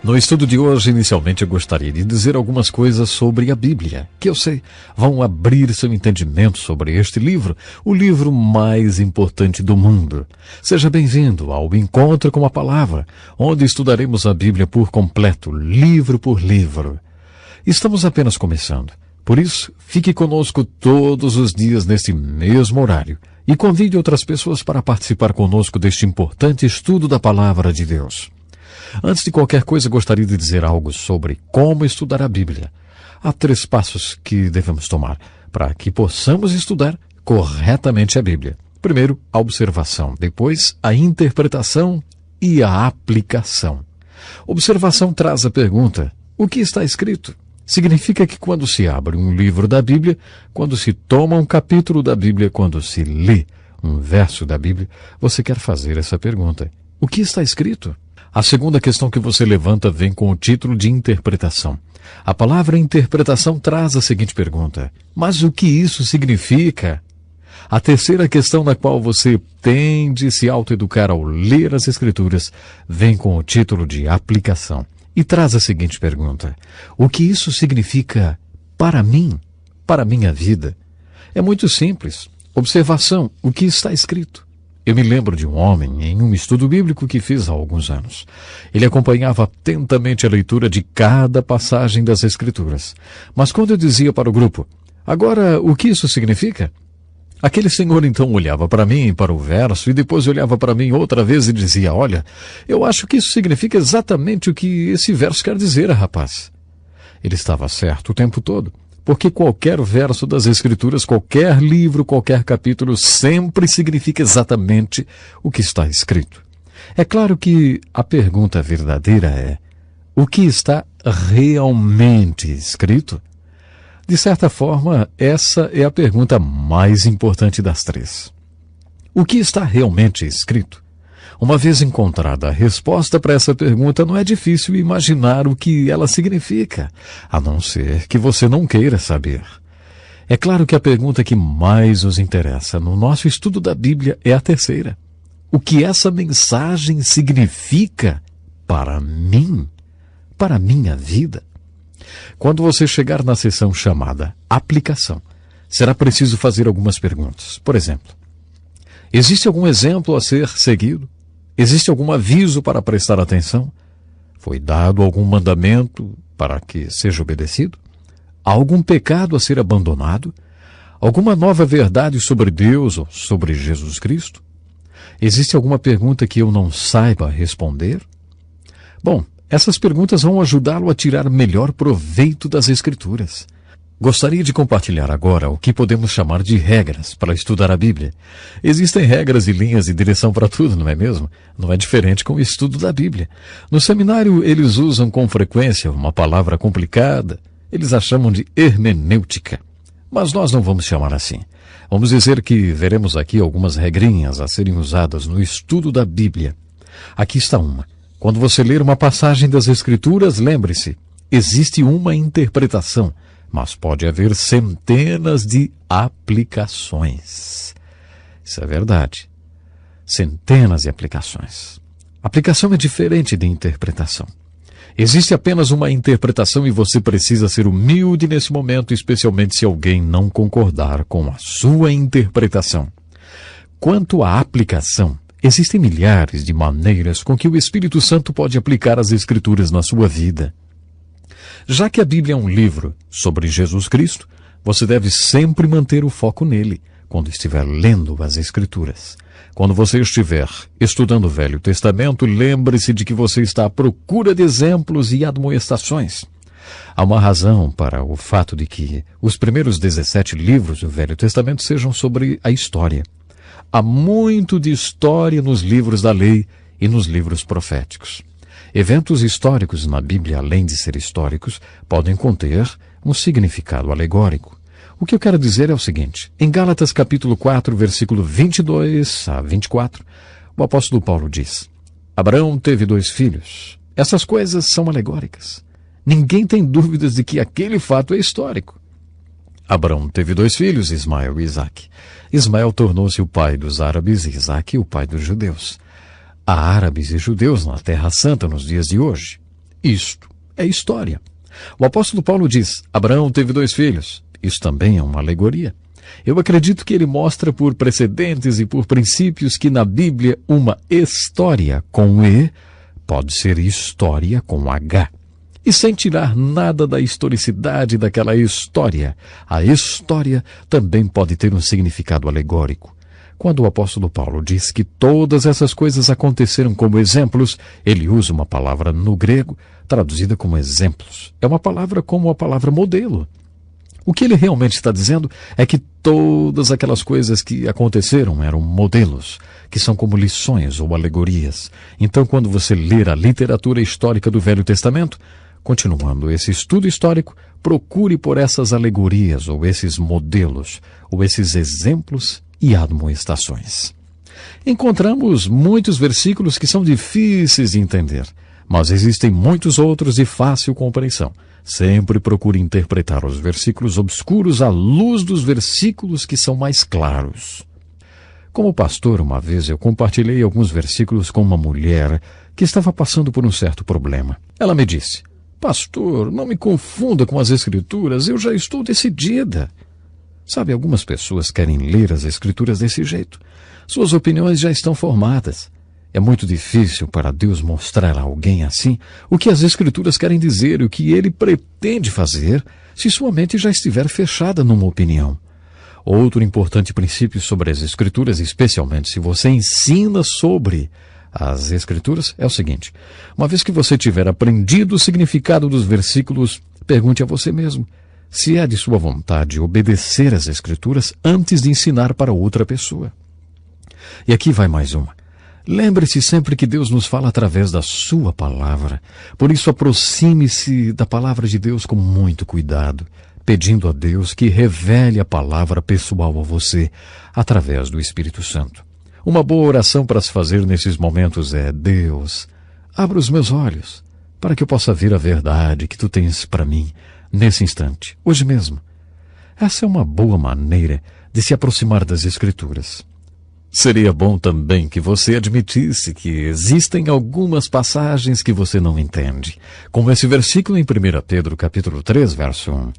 No estudo de hoje, inicialmente, eu gostaria de dizer algumas coisas sobre a Bíblia, que eu sei vão abrir seu entendimento sobre este livro, o livro mais importante do mundo. Seja bem-vindo ao Encontro com a Palavra, onde estudaremos a Bíblia por completo, livro por livro. Estamos apenas começando, por isso, fique conosco todos os dias neste mesmo horário e convide outras pessoas para participar conosco deste importante estudo da Palavra de Deus. Antes de qualquer coisa, gostaria de dizer algo sobre como estudar a Bíblia. Há 3 passos que devemos tomar para que possamos estudar corretamente a Bíblia. Primeiro, a observação. Depois, a interpretação e a aplicação. Observação traz a pergunta: o que está escrito? Significa que quando se abre um livro da Bíblia, quando se toma um capítulo da Bíblia, quando se lê um verso da Bíblia, você quer fazer essa pergunta: o que está escrito? A segunda questão que você levanta vem com o título de interpretação. A palavra interpretação traz a seguinte pergunta: mas o que isso significa? A terceira questão na qual você tem de se autoeducar ao ler as Escrituras vem com o título de aplicação e traz a seguinte pergunta: o que isso significa para mim, para minha vida? É muito simples. Observação: o que está escrito? Eu me lembro de um homem em um estudo bíblico que fiz há alguns anos. Ele acompanhava atentamente a leitura de cada passagem das Escrituras. Mas quando eu dizia para o grupo: agora, o que isso significa? Aquele senhor então olhava para mim, para o verso, e depois olhava para mim outra vez e dizia: olha, eu acho que isso significa exatamente o que esse verso quer dizer, rapaz. Ele estava certo o tempo todo. Porque qualquer verso das Escrituras, qualquer livro, qualquer capítulo, sempre significa exatamente o que está escrito. É claro que a pergunta verdadeira é: o que está realmente escrito? De certa forma, essa é a pergunta mais importante das 3. O que está realmente escrito? Uma vez encontrada a resposta para essa pergunta, não é difícil imaginar o que ela significa, a não ser que você não queira saber. É claro que a pergunta que mais nos interessa no nosso estudo da Bíblia é a terceira: o que essa mensagem significa para mim, para a minha vida? Quando você chegar na seção chamada Aplicação, será preciso fazer algumas perguntas. Por exemplo, existe algum exemplo a ser seguido? Existe algum aviso para prestar atenção? Foi dado algum mandamento para que seja obedecido? Há algum pecado a ser abandonado? Alguma nova verdade sobre Deus ou sobre Jesus Cristo? Existe alguma pergunta que eu não saiba responder? Bom, essas perguntas vão ajudá-lo a tirar melhor proveito das Escrituras. Gostaria de compartilhar agora o que podemos chamar de regras para estudar a Bíblia. Existem regras e linhas de direção para tudo, não é mesmo? Não é diferente com o estudo da Bíblia. No seminário, eles usam com frequência uma palavra complicada. Eles a chamam de hermenêutica. Mas nós não vamos chamar assim. Vamos dizer que veremos aqui algumas regrinhas a serem usadas no estudo da Bíblia. Aqui está uma. Quando você ler uma passagem das Escrituras, lembre-se, existe uma interpretação, mas pode haver centenas de aplicações. Isso é verdade. Centenas de aplicações. Aplicação é diferente de interpretação. Existe apenas uma interpretação e você precisa ser humilde nesse momento, especialmente se alguém não concordar com a sua interpretação. Quanto à aplicação, existem milhares de maneiras com que o Espírito Santo pode aplicar as Escrituras na sua vida. Já que a Bíblia é um livro sobre Jesus Cristo, você deve sempre manter o foco nele, quando estiver lendo as Escrituras. Quando você estiver estudando o Velho Testamento, lembre-se de que você está à procura de exemplos e admoestações. Há uma razão para o fato de que os primeiros 17 livros do Velho Testamento sejam sobre a história. Há muito de história nos livros da lei e nos livros proféticos. Eventos históricos na Bíblia, além de ser históricos, podem conter um significado alegórico. O que eu quero dizer é o seguinte: em Gálatas capítulo 4, versículo 22 a 24, o apóstolo Paulo diz: Abraão teve 2 filhos. Essas coisas são alegóricas. Ninguém tem dúvidas de que aquele fato é histórico. Abraão teve 2 filhos, Ismael e Isaque. Ismael tornou-se o pai dos árabes e Isaque o pai dos judeus. Há árabes e judeus na Terra Santa nos dias de hoje. Isto é história. O apóstolo Paulo diz: Abraão teve 2 filhos. Isso também é uma alegoria. Eu acredito que ele mostra por precedentes e por princípios que na Bíblia uma história com E pode ser história com H. E sem tirar nada da historicidade daquela história, a história também pode ter um significado alegórico. Quando o apóstolo Paulo diz que todas essas coisas aconteceram como exemplos, ele usa uma palavra no grego traduzida como exemplos. É uma palavra como a palavra modelo. O que ele realmente está dizendo é que todas aquelas coisas que aconteceram eram modelos, que são como lições ou alegorias. Então, quando você ler a literatura histórica do Velho Testamento, continuando esse estudo histórico, procure por essas alegorias, ou esses modelos, ou esses exemplos e admoestações. Encontramos muitos versículos que são difíceis de entender, mas existem muitos outros de fácil compreensão. Sempre procure interpretar os versículos obscuros à luz dos versículos que são mais claros. Como pastor, uma vez eu compartilhei alguns versículos com uma mulher que estava passando por um certo problema. Ela me disse: Pastor, não me confunda com as Escrituras, eu já estou decidida. Sabe, algumas pessoas querem ler as Escrituras desse jeito. Suas opiniões já estão formadas. É muito difícil para Deus mostrar a alguém assim o que as Escrituras querem dizer e o que Ele pretende fazer se sua mente já estiver fechada numa opinião. Outro importante princípio sobre as Escrituras, especialmente se você ensina sobre as Escrituras, é o seguinte: uma vez que você tiver aprendido o significado dos versículos, pergunte a você mesmo se é de sua vontade obedecer às Escrituras antes de ensinar para outra pessoa. E aqui vai mais uma. Lembre-se sempre que Deus nos fala através da sua palavra. Por isso, aproxime-se da palavra de Deus com muito cuidado, pedindo a Deus que revele a palavra pessoal a você através do Espírito Santo. Uma boa oração para se fazer nesses momentos é: Deus, abra os meus olhos para que eu possa ver a verdade que tu tens para mim nesse instante, hoje mesmo. Essa é uma boa maneira de se aproximar das Escrituras. Seria bom também que você admitisse que existem algumas passagens que você não entende, como esse versículo em 1 Pedro, capítulo 3, verso 1.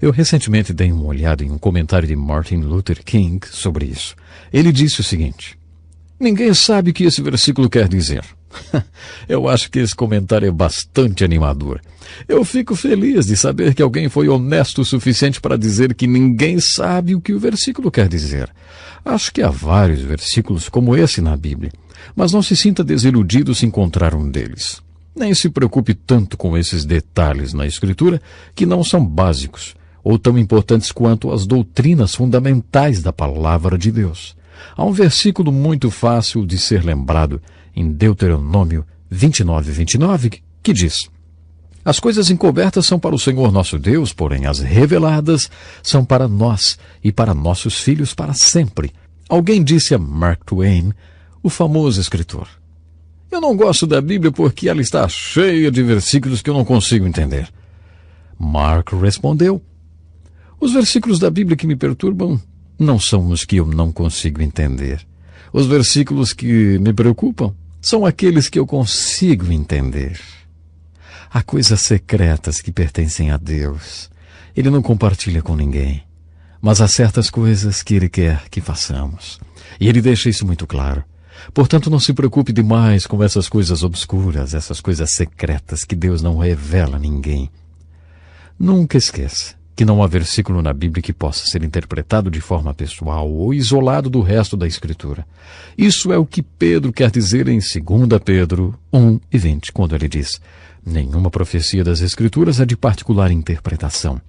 Eu recentemente dei uma olhada em um comentário de Martin Luther King sobre isso. Ele disse o seguinte: ninguém sabe o que esse versículo quer dizer. Eu acho que esse comentário é bastante animador. Eu fico feliz de saber que alguém foi honesto o suficiente para dizer que ninguém sabe o que o versículo quer dizer. Acho que há vários versículos como esse na Bíblia, mas não se sinta desiludido se encontrar um deles. Nem se preocupe tanto com esses detalhes na Escritura que não são básicos ou tão importantes quanto as doutrinas fundamentais da palavra de Deus. Há um versículo muito fácil de ser lembrado em Deuteronômio 29:29, que diz: as coisas encobertas são para o Senhor nosso Deus, porém as reveladas são para nós e para nossos filhos para sempre. Alguém disse a Mark Twain, o famoso escritor: eu não gosto da Bíblia porque ela está cheia de versículos que eu não consigo entender. Mark respondeu: os versículos da Bíblia que me perturbam não são os que eu não consigo entender. Os versículos que me preocupam são aqueles que eu consigo entender. Há coisas secretas que pertencem a Deus. Ele não compartilha com ninguém. Mas há certas coisas que Ele quer que façamos. E Ele deixa isso muito claro. Portanto, não se preocupe demais com essas coisas obscuras, essas coisas secretas que Deus não revela a ninguém. Nunca esqueça que não há versículo na Bíblia que possa ser interpretado de forma pessoal ou isolado do resto da Escritura. Isso é o que Pedro quer dizer em 2 Pedro 1:20, quando ele diz: nenhuma profecia das Escrituras é de particular interpretação.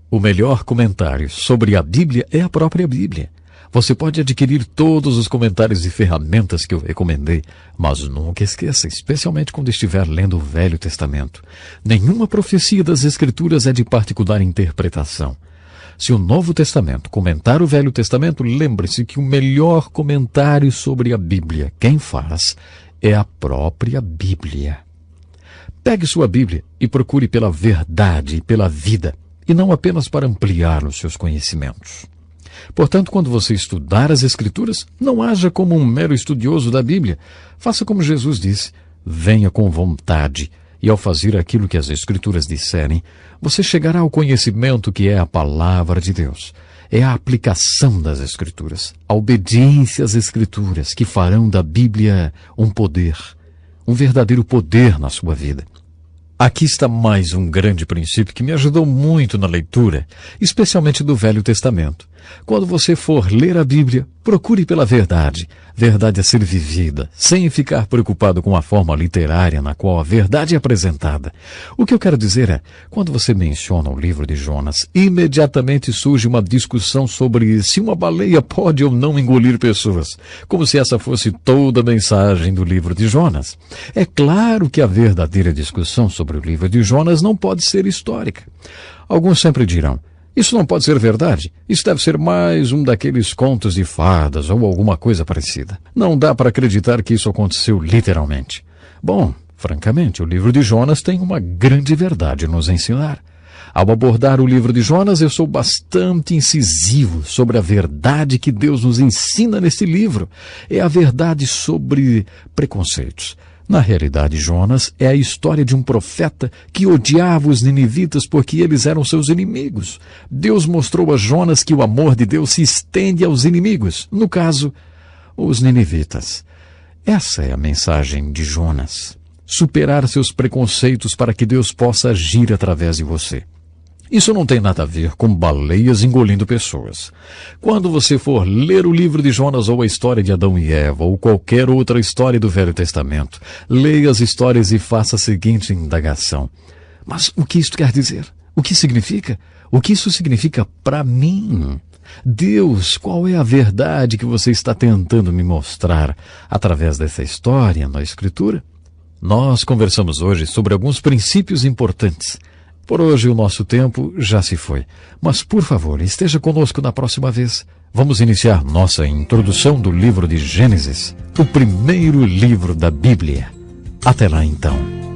O melhor comentário sobre a Bíblia é a própria Bíblia. Você pode adquirir todos os comentários e ferramentas que eu recomendei, mas nunca esqueça, especialmente quando estiver lendo o Velho Testamento, nenhuma profecia das Escrituras é de particular interpretação. Se o Novo Testamento comentar o Velho Testamento, lembre-se que o melhor comentário sobre a Bíblia, quem faz, é a própria Bíblia. Pegue sua Bíblia e procure pela verdade e pela vida, e não apenas para ampliar os seus conhecimentos. Portanto, quando você estudar as Escrituras, não haja como um mero estudioso da Bíblia. Faça como Jesus disse: venha com vontade E ao fazer aquilo que as Escrituras disserem, você chegará ao conhecimento que é a palavra de Deus. É a aplicação das Escrituras, a obediência às Escrituras que farão da Bíblia um poder, um verdadeiro poder na sua vida. Aqui está mais um grande princípio que me ajudou muito na leitura, especialmente do Velho Testamento. Quando você for ler a Bíblia, procure pela verdade. Verdade a ser vivida, sem ficar preocupado com a forma literária na qual a verdade é apresentada. O que eu quero dizer é, quando você menciona o livro de Jonas, imediatamente surge uma discussão sobre se uma baleia pode ou não engolir pessoas, como se essa fosse toda a mensagem do livro de Jonas. É claro que a verdadeira discussão sobre o livro de Jonas não pode ser histórica. Alguns sempre dirão, isso não pode ser verdade. Isso deve ser mais um daqueles contos de fadas ou alguma coisa parecida. Não dá para acreditar que isso aconteceu literalmente. Bom, francamente, o livro de Jonas tem uma grande verdade a nos ensinar. Ao abordar o livro de Jonas, eu sou bastante incisivo sobre a verdade que Deus nos ensina neste livro. É a verdade sobre preconceitos. Na realidade, Jonas é a história de um profeta que odiava os ninivitas porque eles eram seus inimigos. Deus mostrou a Jonas que o amor de Deus se estende aos inimigos, no caso, os ninivitas. Essa é a mensagem de Jonas. Superar seus preconceitos para que Deus possa agir através de você. Isso não tem nada a ver com baleias engolindo pessoas. Quando você for ler o livro de Jonas ou a história de Adão e Eva ou qualquer outra história do Velho Testamento, leia as histórias e faça a seguinte indagação. Mas o que isto quer dizer? O que significa? O que isso significa para mim? Deus, qual é a verdade que você está tentando me mostrar através dessa história na Escritura? Nós conversamos hoje sobre alguns princípios importantes. Por hoje o nosso tempo já se foi, mas por favor, esteja conosco na próxima vez. Vamos iniciar nossa introdução do livro de Gênesis, o primeiro livro da Bíblia. Até lá então.